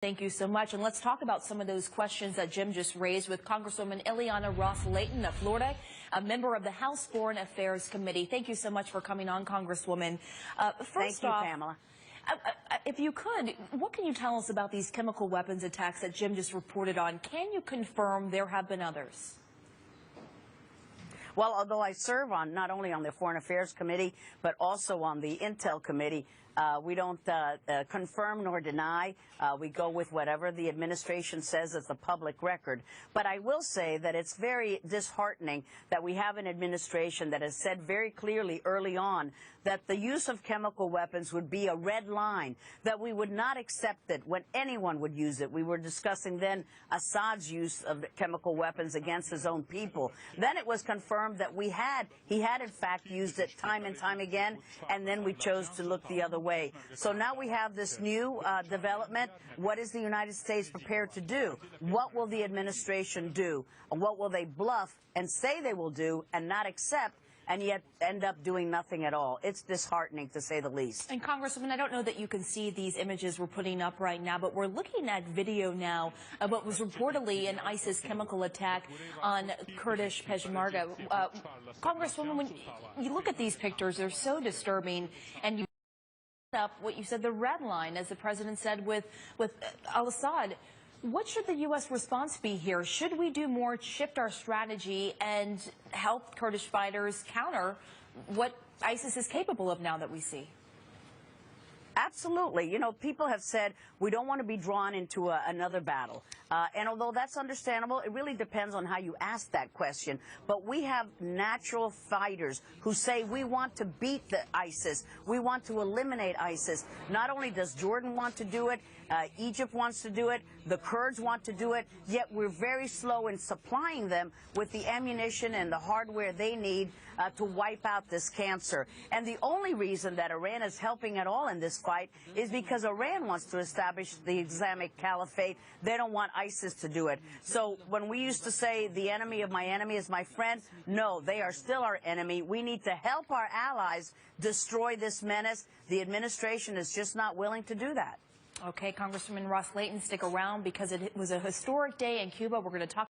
Thank you so much. And let's talk about some of those questions that Jim just raised with Congresswoman Ileana Ros-Lehtinen of Florida, a member of the House Foreign Affairs Committee. Thank you so much for coming on, Congresswoman. Thank you, Pamela. If you could, what can you tell us about these chemical weapons attacks that Jim just reported on? Can you confirm there have been others? Well, although I serve on not only on the Foreign Affairs Committee, but also on the Intel Committee, we don't confirm nor deny. We go with whatever the administration says as a public record. But I will say that it's very disheartening that we have an administration that has said very clearly early on that the use of chemical weapons would be a red line, that we would not accept it when anyone would use it. We were discussing then Assad's use of chemical weapons against his own people. Then it was confirmed that he had in fact used it time and time again, and then we chose to look the other way. So now we have this new development. What is the United States prepared to do? What will the administration do? What will they bluff and say they will do and not accept, and yet end up doing nothing at all? It's disheartening, to say the least. And Congresswoman, I don't know that you can see these images we're putting up right now, but we're looking at video now of what was reportedly an ISIS chemical attack on Kurdish Peshmerga. Congresswoman, when you look at these pictures, they're so disturbing, and you up what you said, the red line, as the president said, with al-Assad. What should the U.S. response be here? Should we do more, shift our strategy, and help Kurdish fighters counter what ISIS is capable of now that we see? Absolutely. You know, people have said we don't want to be drawn into another battle. And although that's understandable, it really depends on how you ask that question. But we have natural fighters who say we want to beat the ISIS. We want to eliminate ISIS. Not only does Jordan want to do it, Egypt wants to do it, the Kurds want to do it, yet we're very slow in supplying them with the ammunition and the hardware they need to wipe out this cancer. And the only reason that Iran is helping at all in this fight is because Iran wants to establish the Islamic Caliphate. They don't want ISIS to do it. So when we used to say the enemy of my enemy is my friend, no, they are still our enemy. We need to help our allies destroy this menace. The administration is just not willing to do that. Okay, Congresswoman Ros-Lehtinen, stick around because it was a historic day in Cuba. We're going to talk